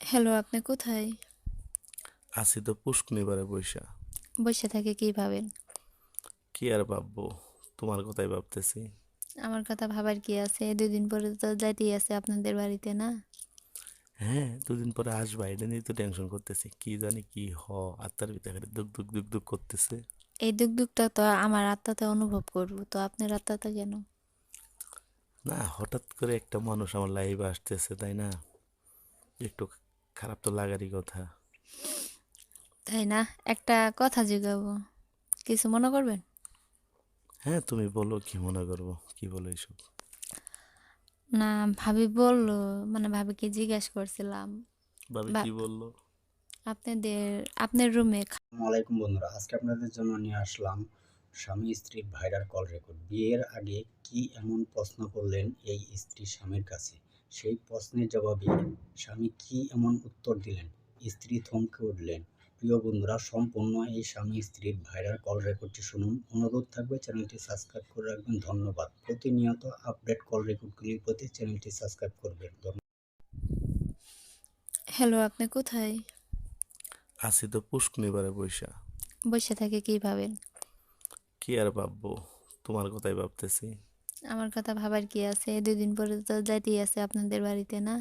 Hello, আপনি কোথায়? আছি তো পুষ্কনিবারে বইসা। বসে থেকে কি ভাবেন? কি আর ভাববো, তোমার কথাই ভাবতেছি। আমার কথা ভাবার কি আছে? 2 দিন পরে তো যাইতেই আছে আপনাদের বাড়িতে, না? হ্যাঁ, দুদিন পরে আসবা, এটা নিয়ে তো টেনশন করতেছি। কি জানি কি আত্মার ভিতরে খালি দুক দুক দুক দুক করতেছে। এই দুঃখটা তো আমার আত্মাতে অনুভব করব, তো আপনার আত্মাতে কেন? না, হঠাৎ করে একটা মানুষ আমার লাইভে আসতেছে, তাই না? একটু খারাপ তো লাগারই কথা। তাই না? একটা কথা জিগাবো, কিছু মনে করবেন? হ্যাঁ, তুমি বলো, কি মনে করবো? কি বলো এইসব? না, ভাবি বললো, মানে ভাবিকে জিজ্ঞেস করছিলাম। ভাবি বা কি বললো? আপনাদের আপনার রুমে আসসালামু আলাইকুম বন্ধুরা, আজকে আপনাদের জন্য নিয়ে আসলাম স্বামী স্ত্রীর ভাইরাল কল রেকর্ড। বিয়ের আগে কি এমন প্রশ্ন করলেন এই স্ত্রী স্বামীর কাছে, সেই প্রশ্নের জবাবে স্বামী কি এমন উত্তর দিলেন, স্ত্রী থমকে উঠলেন। প্রিয় বন্ধুরা, সম্পূর্ণ এই স্বামী স্ত্রীর ভাইরাল কল রেকর্ডটি শুনুন। অনুরোধ থাকবে চ্যানেলটি সাবস্ক্রাইব করে রাখবেন। ধন্যবাদ। প্রতিনিয়ত আপডেট কল রেকর্ডগুলির প্রতি চ্যানেলটি সাবস্ক্রাইব করবেন। হ্যালো, আপনি কোথায়? আছি তো পুষ্কনিবারে বইসা। বসে থেকে কি ভাবেন? কি আর ভাববো, তোমার কথাই ভাবতেছি। আমার কথা ভাবার কি আছে? 2 দিন পরে তো যাইতেই আছে আপনাদের বাড়িতে, না?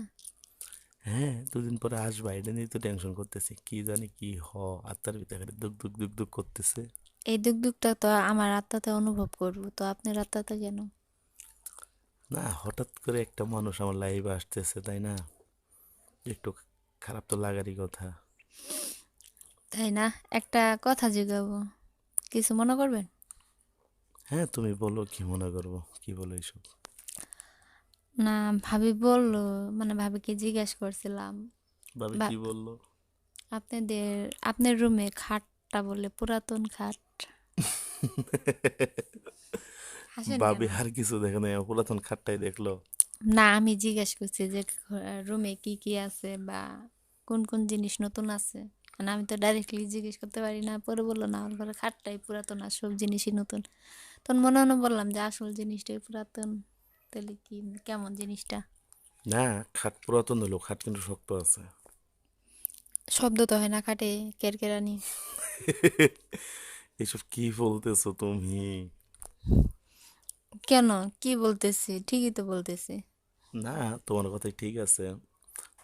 হ্যাঁ, দুদিন পরে আসবা, এটা নিয়ে তো টেনশন করতেছি। কি জানি কি আত্মার ভিতরে খালি দুক দুক দুক দুক করতেছে। এই দুঃখটা তো আমার আত্মাতে অনুভব করব, তো আপনার আত্মাতে কেন? না, হঠাৎ করে একটা মানুষ আমার লাইভে আসতেছে, তাই না? একটু খারাপ তো লাগারই কথা। তাই না? একটা কথা জিগাবো, কিছু মনে করবেন? হ্যাঁ, তুমি বলো, কি মনে করবো? কি বলো এইসব? না, ভাবি বললো, মানে ভাবিকে জিজ্ঞেস করছিলাম। ভাবি বা কি বললো? আপনাদের আপনার রুমে খাটটা বলে পুরাতন খাট। হাসেন কেন? ভাবি আর কিছু দেখে নাই, পুরাতন খাটটাই দেখলো। না, আমি জিজ্ঞেস করছি যে রুমে কি কি আছে বা কোন কোন জিনিস নতুন আছে। মানে আমি তো ডাইরেক্টলি জিজ্ঞেস করতে পারি না, পরে বললো না আমার ঘরে খাটটাই পুরাতন আর সব জিনিসই নতুন। তখন মনে মনে বললাম যে আসল জিনিসটাই পুরাতন, তাহলে কি কেমন জিনিসটা? না, খাট পুরাতন হলো, খাট কিন্তু শক্ত আছে। শব্দ তো হয় না খাটে, কেরকেরানি। এসব কি বলতেছো তুমি? কেন? কি বলতেছি? ঠিকই তো বলতেছি। না, তোমার কথাই ঠিক আছে।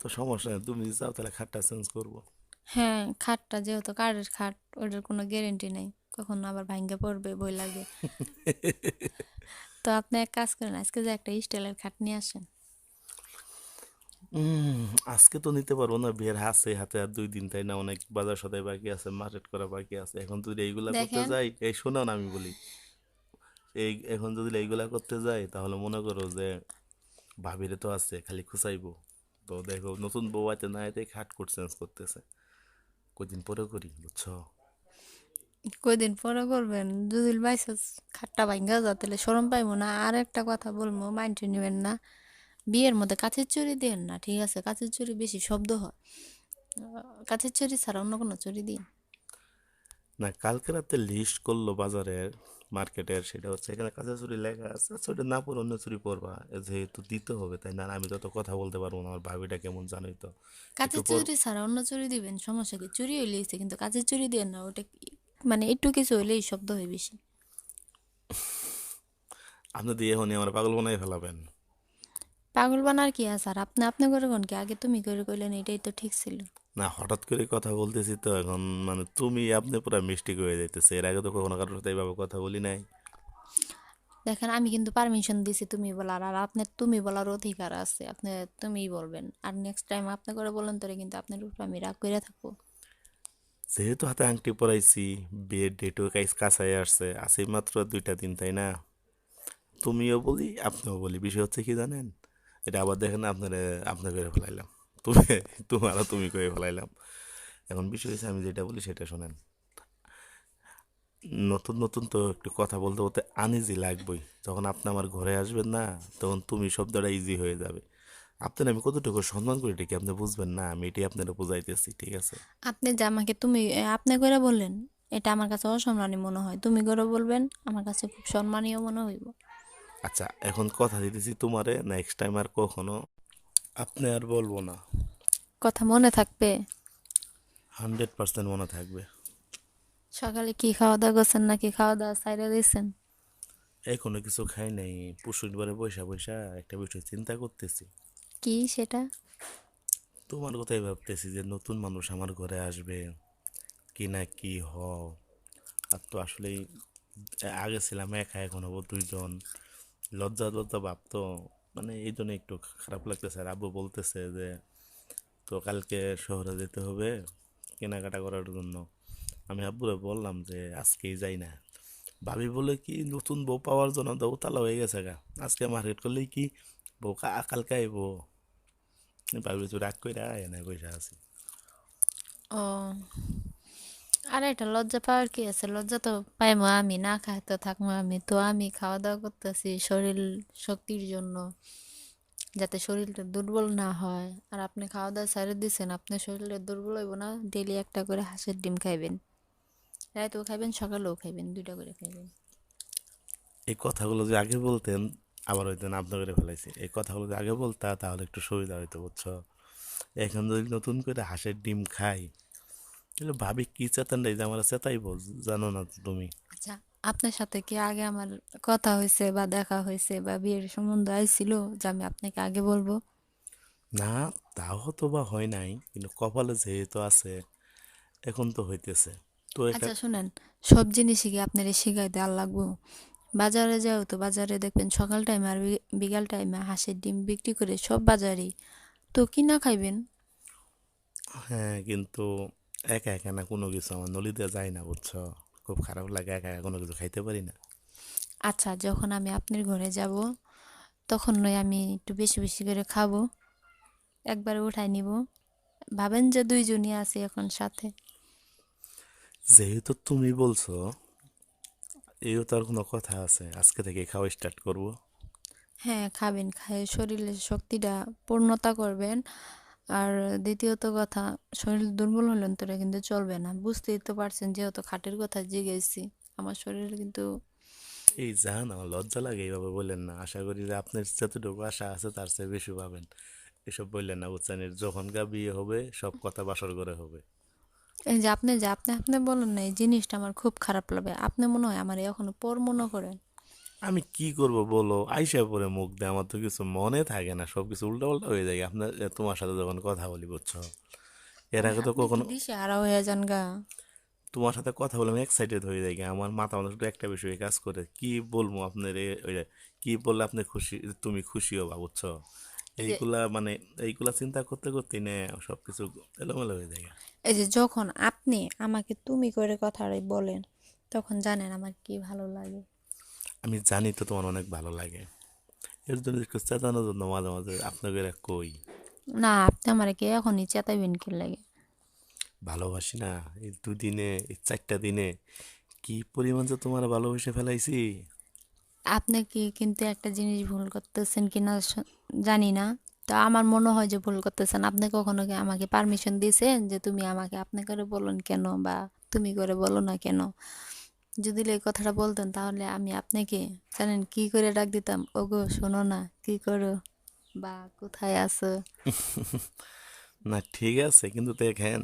তো সমস্যা নেই, তুমি যদি চাও তাহলে খাটটা চেঞ্জ করবো। হ্যাঁ, খাটটা যেহেতু কাঠের খাট, ওটার কোনো গ্যারেন্টি নেই, কখন আবার ভাঙ্গা পড়বে, ভয় লাগে। তো আপনি এক কাজ করেন, আজকে যে একটা স্টাইলের খাট নিয়ে আসেন। উম, আজকে তো নিতে পারবো না, বিয়ের হাতে হাতে আর 2 দিন, তাই না? অনেক বাজার সদাই বাকি আছে, মার্কেট করা বাকি আছে। এখন যদি এইগুলা করতে দেখেন, যাই, এই শোনো না, আমি বলি, এখন যদি এইগুলা করতে যাই তাহলে মনে করো যে ভাবিরে তো আছে খালি খুঁচাইবো। তো দেখো, নতুন বউ আইতে না আইতে খাট কোট চেঞ্জ করতেছে। কদিন পরে করি, বুঝছো? কয়দিন পরে করবেন? যদি বাইসাস খাটটা ভাঙ্গা যায় তাহলে শরম পাইবো না? আর একটা কথা বলবো, মাইন্ড নেবেন না। বিয়ের মধ্যে কাঁচের চুড়ি দেন না, ঠিক আছে? কাঁচের চুড়ি বেশি শব্দ হয়। কাঁচের চুড়ি ছাড়া অন্য কোনো চুড়ি দিন। না, কালকে রাতে লিস্ট করলো বাজারের, মার্কেটের, সেটা হচ্ছে এখানে কাঁচা চুড়ি লেখা আছে। আচ্ছা, ওটা না পরে অন্য চুড়ি পরবা, যেহেতু দিতে হবে, তাই না? আর আমি তো অত কথা বলতে পারবো না, আমার ভাবিটা কেমন জানোই তো। একটু কাঁচের পর চুড়ি ছাড়া অন্য চুড়ি দিবেন, সমস্যা কি? চুড়ি হইলে হইছে, কিন্তু কাঁচের চুড়ি দিয়ে না, ওটা মানে একটু কিছু হইলেই শব্দ হয় বেশি। আপনি দিয়ে এখনই আমার পাগল বানাই ফেলাবেন। পাগল বানার কি আছে? আর আপনি আপনি করে কোন কি? আগে তুমি করে কইলেন, এটাই তো ঠিক ছিল। না, হঠাৎ করে কথা বলতেছি তো এখন, মানে তুমি আপনি পুরো মিস্টেক হয়ে যাইতেছে। এর আগে তো কখনো কারোর সাথে এইভাবে কথা বলি নাই। দেখেন, আমি কিন্তু পারমিশন দিছি তুমি বলার, আর আপনার তুমি বলার অধিকার আছে, আপনি তুমিই বলবেন। আর নেক্সট টাইম আপনি করে বলেন তোরে কিন্তু আপনার উপর আমি রাগ করে থাকবো। যেহেতু হাতে আংটি পরাইছি, বিয়ের ডেটও কাছাই আসছে, আছে মাত্র 2টা দিন, তাই না? তুমিও বলি, আপনিও বলি, বিষয় হচ্ছে কি জানেন? এটা আবার দেখেন, আপনি করে ফেলাইলাম। তুমি, তোমারও তুমি করে ফেলাইলাম। এখন বিষয় হচ্ছে, আমি যেটা বলি সেটা শোনেন। নতুন নতুন তো একটু কথা বলতে বলতে আনইজি লাগবেই। যখন আপনি আমার ঘরে আসবেন না, তখন তুমি শব্দটা ইজি হয়ে যাবে। আপনার আমি কতটুকু সম্মান করি, এটা কি আপনি বুঝবেন না? আমি এটাই আপনারা বুঝাইতেছি, ঠিক আছে? আপনি যে আমাকে তুমি আপনি করে বললেন, এটা আমার কাছে অসম্মানী মনে হয়। তুমি করে বলবেন, আমার কাছে খুব সম্মানীয় মনে হইব। আচ্ছা, এখন কথা দিতেছি তোমারে, নেক্সট টাইম আর কখনো আপনি আর বলবো না। কথা মনে থাকবে? 100% মনে থাকবে। সকালে কি খাওয়া দাওয়া করছেন নাকি খাওয়া দাওয়া ছাইড়া দিয়েছেন? এখনো কিছু খাই নাই, পুষ্টিবারে বৈশা বৈশা একটা বিষয় চিন্তা করতেছি। কি সেটা? তোমার কথাই ভাবতেছি যে নতুন মানুষ আমার ঘরে আসবে কি না কি আর তো আসলেই আগে ছিলাম একা, এখন হবো দুইজন। লজ্জা লজ্জা ভাব তো, মানে এই জন্য একটু খারাপ লাগতেছে। আর আব্বু বলতেছে যে তো কালকে শহরে যেতে হবে কেনাকাটা করার জন্য। আমি আব্বুরে বললাম যে আজকেই যাই না। ভাবি বলে কি নতুন বউ পাওয়ার জন্য দৌতালা হয়ে গেছে গা, আজকে মার্কেট করলেই কি বউ কালকে আইবো। ভাবি তো রাগ করে এনে বসে আছি। ও, আর এটা লজ্জা পাওয়ার কি আছে? লজ্জা তো পাইমো আমি, না খাই তো থাকবো আমি। তো আমি খাওয়া দাওয়া করতেছি শরীর শক্তির জন্য, যাতে শরীরটা দুর্বল না হয়। আর আপনি খাওয়া দাওয়া ছেড়ে দিছেন, আপনার শরীরে দুর্বল হইব না? ডেলি একটা করে হাঁসের ডিম খাইবেন, রাতেও খাইবেন সকালেও খাইবেন, 2টা করে খাইবেন। এই কথাগুলো যে আগে বলতেন আবার হয়তো না আপনার করে ফেলাইছি। এই কথাগুলো যে আগে বলতা তাহলে একটু সুবিধা হইতো, বুঝছো? এখন যদি নতুন করে হাঁসের ডিম খাই তাহলে ভাবি কি চেতান যে আমার চেতাইবো, জানো না তো তুমি? আচ্ছা, আপনার সাথে কি আগে আমার কথা হয়েছে বা দেখা হয়েছে বা বিয়ের সম্বন্ধ আইছিল যে আমি আপনাকে আগে বলবো? না, তাও হয়তো বা হয় নাই, কিন্তু কপালে যেহেতু আছে এখন তো হইতেছে। তো আচ্ছা শুনেন, সব জিনিসই কি আপনার শিখাই দেওয়ার লাগবো? বাজারে যাও তো বাজারে দেখবেন সকাল টাইমে আর বিকাল টাইমে হাঁসের ডিম বিক্রি করে সব বাজারেই। তো কিনা খাইবেন। হ্যাঁ, কিন্তু একা একা না কোনো কিছু আমার নলিতে যায় না, বুঝছো? খুব খারাপ লাগে, একা একা কোনো কিছু খাইতে পারি না। আচ্ছা, যখন আমি আপনার ঘরে যাব তখন নয় আমি একটু বেশি বেশি করে খাবো, একবারে উঠাই নিব। ভাবেন যে দুইজনই আছি এখন সাথে। যেহেতু তুমি বলছো, এও তার কোনো কথা আছে, আজকে থেকে খাওয়া স্টার্ট করব। হ্যাঁ খাবেন, খায় শরীরের শক্তিটা পূর্ণতা করবেন। আর দ্বিতীয়ত কথা, শরীর দুর্বল হলেন তোরা কিন্তু চলবে না, বুঝতেই তো পারছেন যেহেতু খাটের কথা জিগেছি। আমার শরীর কিন্তু এই জান আমার লজ্জা লাগে, এইভাবে বললেন না। আশা করি যে আপনার যতটুকু আশা আছে তার চেয়ে বেশি পাবেন। এসব বললেন না, বুঝছেন? যখন গা বিয়ে হবে সব কথা বাসর করে হবে। এই যে আপনি বলেন না, এই জিনিসটা আমার খুব খারাপ লাগে। আপনি মনে হয় আমার এখনো পর মনে করেন। আমি কি করব বলো, আইসা পরে মুখ দিয়ে আমার তো কিছু মনে থাকে না, সব কিছু উল্টা উল্টা হয়ে যায় আপনার তোমার সাথে যখন কথা বলি, বুঝছো? এর ওই আগে তো আপনি কি কখনো দিশে হারা হয়ে যান গা? তোমার সাথে কথা বলে আমি এক্সাইটেড হয়ে যাই, আমার মাথা মধ্যে শুধু একটা বিষয়ে কাজ করে, কি বলবো আপনার কি বললে আপনি খুশি, তুমি খুশি হবা, বুঝছো? এই যে এইগুলা মানে এইগুলা চিন্তা করতে করতে না সবকিছু এলোমেলো হয়ে যায়। এই যে যখন আপনি আমাকে তুমি করে কথাটা বলেন, তখন জানেন আমার কি ভালো লাগে। আমি জানি তো তোমার অনেক ভালো লাগে, এর জন্য একটু চেতানোর জন্য মাঝে মাঝে আপনাকে এরা কই। না, আপনি আমার কি এখনই চেতাইবেন কি লাগে? ভালোবাসি না, এই দুদিনে এই 4টা দিনে কি পরিমাণ যে তোমার ভালোবেসে ফেলাইছি। আপনি কি কিন্তু একটা জিনিস ভুল করতেছেন কিনা জানি না। তো আমার মনে হয় যে ভুল করতেছেন। আপনি কখনো কি আমাকে পারমিশন দিয়েছেন যে তুমি আমাকে আপনি করে বলুন কেন বা তুমি করে বলো না কেন? যদি এই কথাটা বলতেন তাহলে আমি আপনাকে জানেন কি করে ডাক দিতাম, ওগো শোনো না, কি করো বা কোথায় আছো। না ঠিক আছে, কিন্তু দেখেন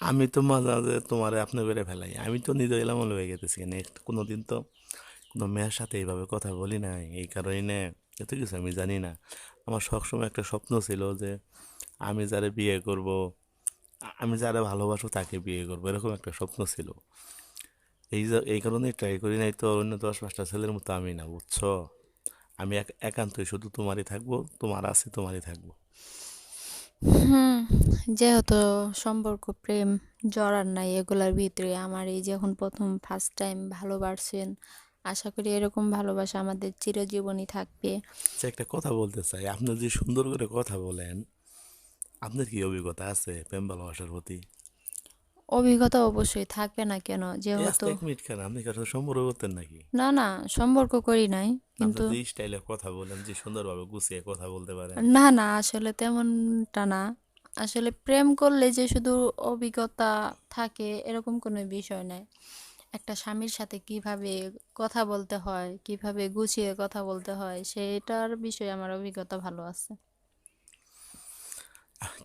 আমি তো মাঝে মাঝে তোমার আপনি করে ফেলাই, আমি তো নিজে এলাম হয়ে গেতেছি না। কোনোদিন তো কোনো মেয়ের সাথে এইভাবে কথা বলি নাই, এই কারণে না এত কিছু আমি জানি না। আমার সবসময় একটা স্বপ্ন ছিল যে আমি যারে বিয়ে করব, আমি যারা ভালোবাসো তাকে বিয়ে করবো, এরকম একটা স্বপ্ন ছিল। এই কারণেই ট্রাই করি নাই, তো অন্য 10-5টা ছেলের মতো আমি না, বুঝছো? আমি একান্তই শুধু তোমারই থাকবো, তোমার আছে তোমারই থাকবো। হুম, যেহেতু সম্পর্ক প্রেম জড়ার নাই এগুলার ভিতরে, আমার এই যে এখন প্রথম ফার্স্ট টাইম ভালোবাসছেন, আশা করি এরকম ভালোবাসা আমাদের চিরজীবনই থাকবে। যে একটা কথা বলতে চাই, আপনি যে সুন্দর করে কথা বলেন, আপনার কি অভিজ্ঞতা আছে প্রেম ভালোবাসার প্রতি? অভিজ্ঞতা অবশ্যই থাকবে না কেন, এই আজকে যেহেতু 1 মিনিট খান, আপনি কারোর সাথে সম্পর্ক করতেন নাকি? না না সম্পর্ক করি নাই আপনি কিন্তু। যে স্টাইলে কথা বলেন, যে সুন্দরভাবে গুছিয়ে কথা বলতে পারেন। না না আসলে তেমনটা না। আসলে প্রেম করলে যে শুধু অভিজ্ঞতা থাকে এরকম কোনো বিষয় নাই। একটা স্বামীর সাথে কিভাবে কথা বলতে হয়, কিভাবে গুছিয়ে কথা বলতে হয়, সেটার বিষয়ে আমার অভিজ্ঞতা ভালো আছে।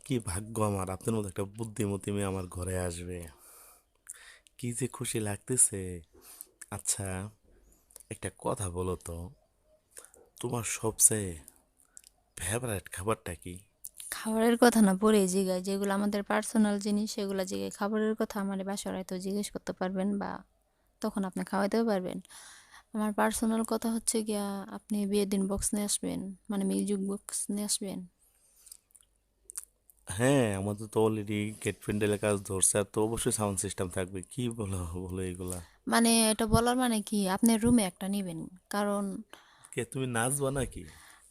কি কি ভাগ্য আমার, আপনার মতো একটা বুদ্ধিমতী মেয়ে আমার ঘরে আসবে, কি যে খুশি লাগতেছে। আচ্ছা, একটা কথা বলো তো, তোমার সবচেয়ে ফেভারিট খাবারটা কি? খাবারের কথা না পরে জিগায়, যেগুলো আমাদের পার্সোনাল জিনিস সেগুলো জিগায়। খাবারের কথা আমার বাসায় হয়তো জিজ্ঞেস করতে পারবেন বা তখন আপনি খাওয়াইতেও পারবেন। আমার পার্সোনাল কথা হচ্ছে গিয়া, আপনি বিয়ের দিন বক্স নিয়ে আসবেন, মানে মিউজিক বক্স নিয়ে আসবেন। হ্যাঁ, আমাদের তো অলরেডি গেট প্যান্ডেলের কাজ ধরছে, আর তো অবশ্যই সাউন্ড সিস্টেম থাকবে। কি বলো বলো এগুলা? মানে এটা বলার মানে কি, আপনি রুমে একটা নিবেন। কারণ কে, তুমি নাচবা নাকি?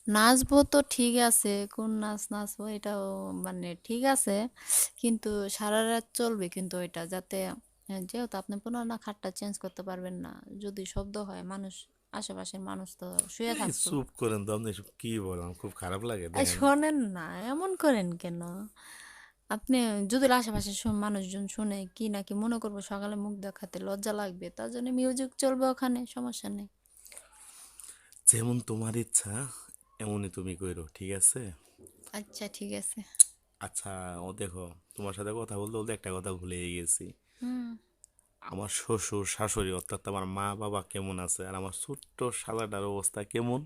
নাচবো তো ঠিক আছে, কোন নাচ নাচবো এটাও মানে ঠিক আছে, কিন্তু সারা রাত চলবে কিন্তু ওইটা, যাতে যেহেতু আপনি পুনরায় খাটটা চেঞ্জ করতে পারবেন না, যদি শব্দ হয় মানুষ, আশেপাশের মানুষ তো শুয়ে এই থাকতো। চুপ করেন তো, আপনি এসব কি বলেন, খুব খারাপ লাগে এই দেখেন। শোনেন না, এমন করেন কেন আপনি? যদি আশেপাশে মানুষজন শুনে কি নাকি মনে করবো, সকালে মুখ দেখাতে লজ্জা লাগবে, তার জন্য মিউজিক চলবে ওখানে, সমস্যা নেই। যেমন তোমার ইচ্ছা এমনই তুমি কইরো, ঠিক আছে? আচ্ছা ঠিক আছে। আচ্ছা, ও দেখো, তোমার সাথে কথা বলতে বলতে একটা কথা ভুলে গেছি। হুম। আমার শ্বশুর শাশুড়ি অর্থাৎ আমার মা বাবা কেমন আছে, আর আমার ছোট্ট শালাটার অবস্থা কেমন?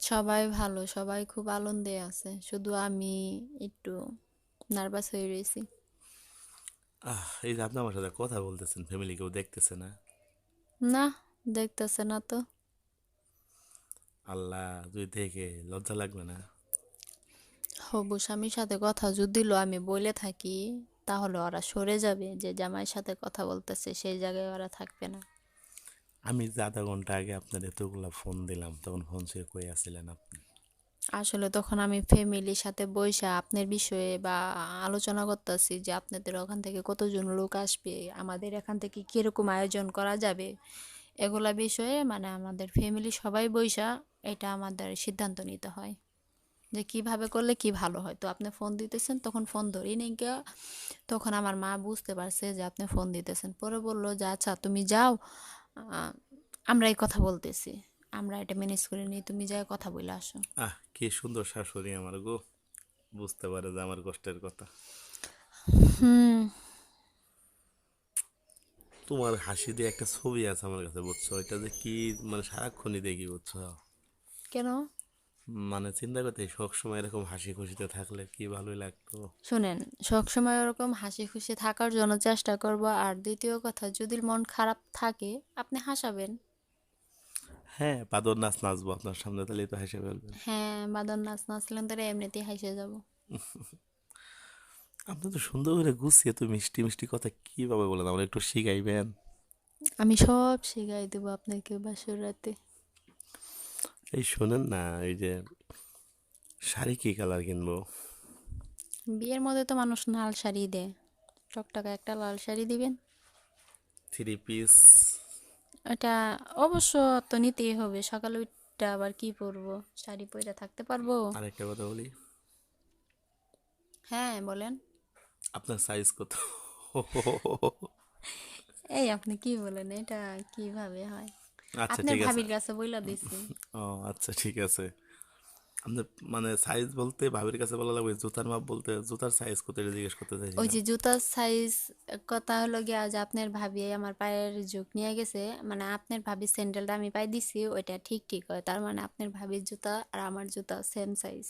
সবাই ভালো, সবাই খুব আনন্দে আছে, শুধু আমি একটু নার্ভাস হয়ে রয়েছি। এই যে আপনি আমার সাথে কথা বলতেছেন, ফ্যামিলি কেউ দেখতেছে না? না, দেখতেছে না তো। আল্লাহ, তুই দেখে লজ্জা লাগবে না? হবু স্বামীর সাথে কথা যদি আমি বলে থাকি, তাহলে ওরা সরে যাবে, যে জামাইয়ের সাথে কথা বলতেছে সেই জায়গায় ওরা থাকবে না। আমি যে আধা ঘন্টা আগে আপনার এতগুলা ফোন দিলাম, তখন ফোন ছুঁয়ে কই আছিলেন আপনি? আসলে তখন আমি ফ্যামিলির সাথে বইসা আপনার বিষয়ে বা আলোচনা করতেছি, যে আপনাদের ওখান থেকে কতজন লোক আসবে, আমাদের এখান থেকে কিরকম আয়োজন করা যাবে, এগুলা বিষয়ে মানে আমাদের ফ্যামিলি সবাই বইসা এটা আমাদের সিদ্ধান্ত নিতে হয়, যে কিভাবে করলে কি ভালো হয়। তো আপনি ফোন দিতেছেন, তখন ফোন ধরি নাই গিয়া, তখন আমার মা বুঝতে পারছে যে আপনি ফোন দিতেছেন, পরে বললো যে আচ্ছা তুমি যাও, আহ, আমরা এই কথা বলতেছি, আমরা এটা ম্যানেজ করে নিই, তুমি যাও কথা বলে আসো। কি সুন্দর শাশুড়ি আমার গো, বুঝতে পারে যে আমার কষ্টের কথা। হুম। তোমার হাসি দিয়ে একটা ছবি আছে আমার কাছে, বুঝছো? এটা যে কি, মানে সারাক্ষণই দেখি, বুঝছো? কেন? মানে চিন্তা করতে সব সময় এরকম হাসি খুশিতে থাকলে কি ভালোই লাগতো। শুনেন, সবসময় ওরকম হাসি খুশি থাকার জন্য চেষ্টা করব, আর দ্বিতীয় কথা, যদি মন খারাপ থাকে আপনি হাসাবেন। হ্যাঁ, বাদর নাচ নাচবো আপনার সামনে, তাহলেই তো হেসে ফেলবেন। হ্যাঁ, বাদর নাচ নাচলেন তারা এমনিতেই হাসে যাব। আপনি তো সুন্দর করে গুছিয়ে তো মিষ্টি মিষ্টি কথা কিভাবে বলেন, আমার একটু শিখাইবেন? আমি সব শিখাই দেবো আপনাকে বাসর রাতে। এই শোনেন না, এই যে শাড়ি কি কালার কিনবো? বিয়ের মধ্যে তো মানুষ লাল শাড়ি দেয়, টকটকা একটা লাল শাড়ি দিবেন। Three piece? এটা অবশ্য তো নিতেই হবে, সকালে উঠতে আবার কি পরবো, শাড়ি পরে থাকতে পারবো? আর একটা কথা বলি, হ্যাঁ বলেন। আপনার সাইজ কত? এই আপনি কি বলেন, এটা কিভাবে হয়? আচ্ছা আপনার ঠিক আছে। ভাবির কাছে বইলা দিছি। ও আচ্ছা ঠিক আছে। আপনার মানে সাইজ বলতে ভাবির কাছে বলা লাগবে, জুতার মাপ বলতে জুতার সাইজ কত এটা জিজ্ঞেস করতে ওই চাইছিলাম। যে জুতার সাইজ, কথা হলো গিয়া যে আপনার ভাবি আমার পায়ের ঝুঁক নিয়ে গেছে, মানে আপনার ভাবির স্যান্ডেলটা আমি পাই দিছি, ওইটা ঠিক ঠিক হয়, তার মানে আপনার ভাবির জুতা আর আমার জুতা সেম সাইজ।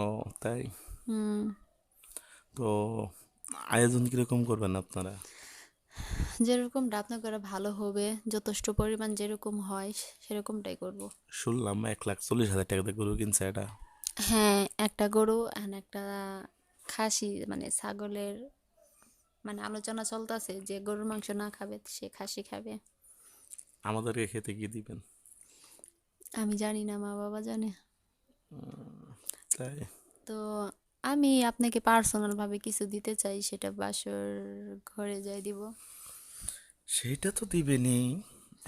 ও তাই? হুম। তো আয়োজন কিরকম করবেন আপনারা? যেরকমটা আপনার করে ভালো হবে, যথেষ্ট পরিমাণ যেরকম হয় সেরকমটাই করব। শুনলাম 1,40,000 টাকা দিয়ে গরু কিনছে এটা। হ্যাঁ, একটা গরু আর একটা খাসি, মানে ছাগলের, মানে আলোচনা চলতেছে যে গরুর মাংস না খাবে সে খাসি খাবে। আমাদেরকে খেতে কি দিবেন? আমি জানি না, মা বাবা জানে। তাই? তো আমি আপনাকে পার্সোনাল ভাবে কিছু দিতে চাই, সেটা বাসর ঘরে যাই দিব। সেটা তো দিবেনই,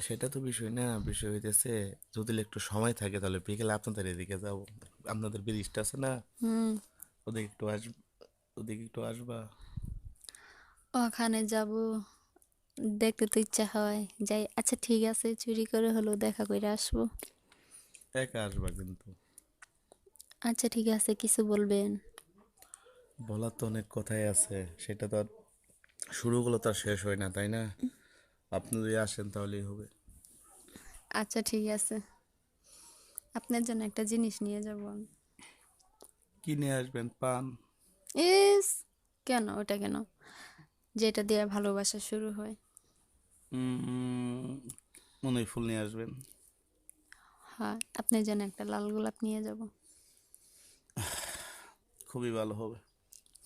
সেটা তো বিষয় না। বিষয় হইতেছে, যদি একটু সময় থাকে তাহলে বিকেলে আপনাদের এদিকে যাবো। আপনাদের ব্রিজটা আছে না, হুম। ওদিকে একটু ওদিকে একটু আসবা। ওখানে যাব, দেখতে তো ইচ্ছা হয়, যাই। আচ্ছা ঠিক আছে, চুরি করে হলেও দেখা করে আসবো। একা আসবা কিন্তু। আচ্ছা ঠিক আছে, কিছু বলবেন? বলার তো অনেক কথাই আছে, সেটা তো আর শুরুগুলো তো আর শেষ হয় না, তাই না? আপনি যদি আসেন তাহলেই হবে। আচ্ছা ঠিক আছে, আপনার জন্য একটা জিনিস নিয়ে যাব আমি। কি নিয়ে আসবেন? পান? ইস, কেন ওটা কেন? যেটা দিয়ে ভালোবাসা শুরু হয়। উম, মনে হয় ফুল নিয়ে আসবেন। হ্যাঁ, আপনার জন্য একটা লাল গোলাপ নিয়ে যাব। খুবই ভালো হবে।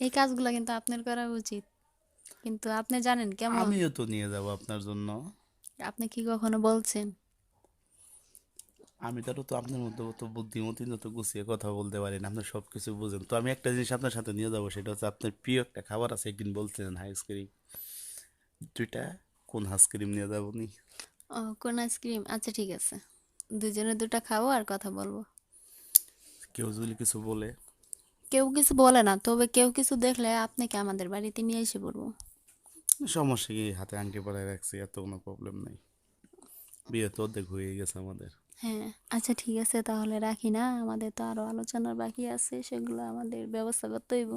এই কাজগুলো কিন্তু আপনার করা উচিত, কিন্তু আপনি জানেন কেমন। আমিও তো নিয়ে যাব আপনার জন্য। আপনি কি কখনো বলছেন? আমি তো আপনার মতো তো বুদ্ধিমতী যত গুছিয়ে কথা বলতে পারি না, আপনি সব কিছু বুঝেন। তো আমি একটা জিনিস আপনার সাথে নিয়ে যাবো, সেটা হচ্ছে আপনার প্রিয় একটা খাবার আছে, একদিন বলছিলেন আইসক্রিম। দুইটা কোন আইসক্রিম নিয়ে যাবো নি? ও, কোন আইসক্রিম? আচ্ছা ঠিক আছে, দুজনে দুটো খাবো আর কথা বলবো। কেউ যদি কিছু বলে? কেউ কিছু বলে না, তবে কেউ কিছু দেখলে আপনাকে আমাদের বাড়িতে নিয়ে এসে পড়বো। সমস্যা কি, হাতে আংটি পরাই রাখছি, এত কোনো প্রবলেম নাই। বিয়ে তো অর্ধেক হয়ে গেছে আমাদের। হ্যাঁ, আচ্ছা ঠিক আছে, তাহলে রাখি না, আমাদের তো আরো আলোচনার বাকি আছে, সেগুলো আমাদের ব্যবস্থা করতে হইব।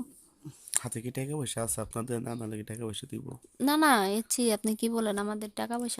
হাতে কি টাকা পয়সা আছে আপনাদের? না নাহলে কি টাকা পয়সা দিব? না না, এচ্ছি, আপনি কি বলেন, আমাদের টাকা পয়সা